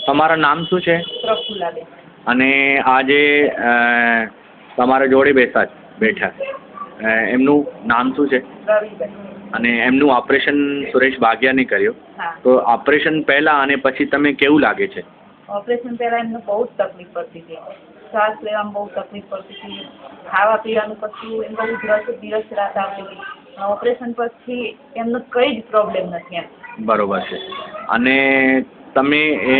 તમારું નામ શું છે? પ્રફુલ્લાબેન. અને આ જે તમારા જોડે બેઠા એમનું નામ શું છે? રવિબેન. અને એમનું ઓપરેશન સુરેશ બાગિયાને કર્યું. હા. તો ઓપરેશન પહેલા અને પછી તમે કેવું લાગે છે? ઓપરેશન પહેલા એમને બહુ જ તકલીફ પડતી હતી. શ્વાસ લેવામાં બહુ તકલીફ પડતી હતી. ખાવા પીવાનું પછી એમ બહુ દિવસ રાત આવતી હતી. ઓપરેશન પછી એમનો કંઈ જ પ્રોબ્લેમ નથી એમ. બરોબર છે. અને તમે એ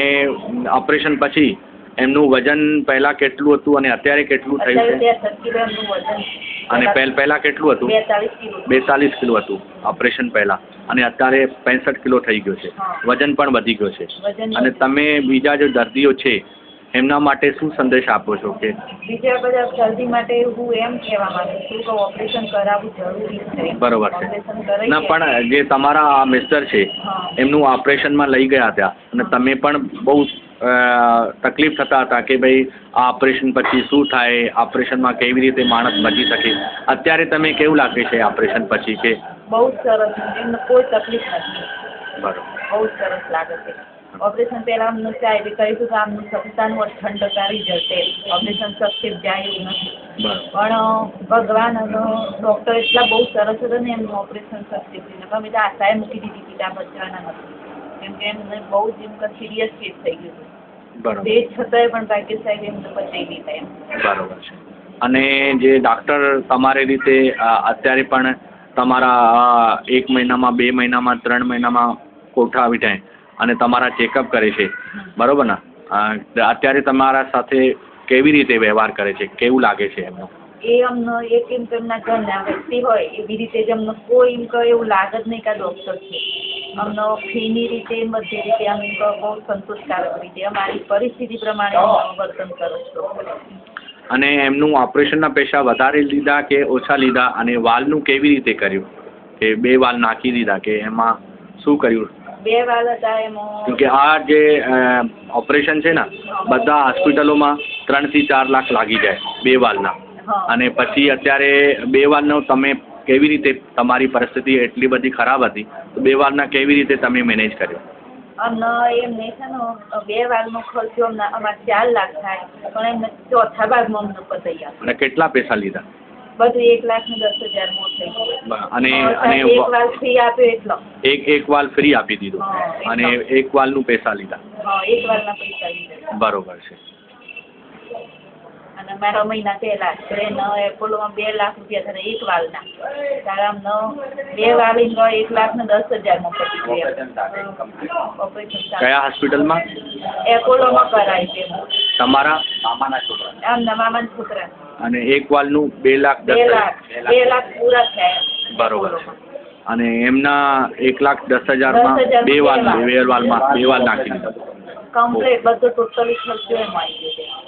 ઓપરેશન પછી એમનું વજન પહેલા કેટલું હતું અને અત્યારે કેટલું થયું છે? અત્યારે 63 કિલો એમનું વજન છે. અને પહેલા કેટલું હતું? 42 કિલો. 42 કિલો હતું ઓપરેશન પહેલા, અને અત્યારે 65 કિલો થઈ ગયો છે. હા. વજન પણ વધી ગયો છે. વજન અને તમે બીજા જે દર્દીઓ છે એમના માટે શું સંદેશ આપો છો? કે બીજા બધા દર્દી માટે હું એમ કહેવા માંગુ છું કે ઓપરેશન કરાવવું જરૂરી છે. બરોબર છે. ઓપરેશન કરાવીએ. ના, પણ જે તમારા મિસ્ટર છે હા. એમનું ઓપરેશનમાં લઈ ગયા હતા અને તમે પણ બહુ તકલીફ થતા હતા કે ભાઈ આ ઓપરેશન પછી શું થાય, ઓપરેશનમાં કેવી રીતે માણસ બચી શકે. અત્યારે તમે કેવું લાગે છે ઓપરેશન પછી? કે બહુ જ સરસ, એમને કોઈ તકલીફ નથી. બરોબર. બહુ જ સરસ લાગે છે. ઓપરેશન પહેલા અમને ચાય કહીશું કે આમનું સત્તાનું 98% આવી જશે. ઓપરેશન સક્સેસ જાય એવું નથી. બરોબર. પણ ભગવાન અને ડૉક્ટર એટલા બહુ સરસ હતા ને એમનું ઓપરેશન સક્સેસ થયું. અમે તો આશાએ મૂકી દીધી હતી કે આ બચવાના નથી. કેમ કે એમને બહુ જ એમ સિરિયસ કેસ થઈ ગયું હતું. બરોબર. તે છતાંય પણ ભાગ્ય સાહેબ એમને બચાવી દીધા એમ. બરોબર છે. અને જે ડૉક્ટર તમારી રીતે અત્યારે પણ તમારા 1 મહિનામાં, 2 મહિનામાં, 3 મહિનામાં કોઠા આવી જાય અને તમારા ચેકઅપ કરે છે, બરોબર ને? અત્યારે તમારા સાથે કેવી રીતે વ્યવહાર કરે છે? કેવું લાગે છે એમનું? એ અમને એક એમ એમના ઘરના વ્યક્તિ હોય એવી રીતે જ અમને કોઈ એમ કહે એવું લાગે જ નહીં કે આ ડૉક્ટર છે. અમને ફીની રીતે બધી રીતે અમને બહુ સંતોષકારક રીતે અમારી પરિસ્થિતિ પ્રમાણે વર્તન કરે છે. અને એમનું ઓપરેશનના પૈસા વધારે લીધા કે ઓછા લીધા? અને વાલનું કેવી રીતે કર્યું? કે 2 વાલ નાખી દીધા કે એમાં શું કર્યું? 2 વાલ હતા એમાં. કેમ કે આ જે ઓપરેશન છે ને બધા હોસ્પિટલોમાં 3 થી 4 લાખ લાગી જાય 2 વાલના. અને પછી અત્યારે 2 વાલનો તમે કેવી રીતે, તમારી પરિસ્થિતિ એટલી બધી ખરાબ હતી તો 2 વાલના કેવી રીતે તમે મેનેજ કર્યો? અમને એમને છે ને 2 વાલનો ખર્ચો અમારે 4 લાખ થાય, પણ એમને ચોથા ભાગમાં અમને પતાવી આપ્યો. અને કેટલા પૈસા લીધા? બધું 1,10,000 થઈ ગયું. અને એક વાલ ફ્રી આપ્યો એટલો. એક વાલ ફ્રી આપી દીધો અને એક વાલનું પૈસા લીધા? હા, એક વાલના પૈસા લીધા. બરોબર છે. અને મારા મહિના પહેલા ટ્રેન એપોલોમાં 2 લાખ રૂપિયા થયા એક વાલના. ત્યારે અમને 2 વાલી 1,10,000 પતી ગયા. ઓપરેશન કયા હોસ્પિટલમાં? એપોલોમાં કરાય છે. તમારા મામાના છોકરા? આમના મામાના છોકરા. અને એક વાલનું 2,10,000? 2 લાખ પૂરા થયા. બરોબર છે. અને એમના 1,10,000માં 2 વાલ નાખી દીધા? કમ્પ્લીટ બધો ટોટલી ખર્ચો એમ આવી ગયો.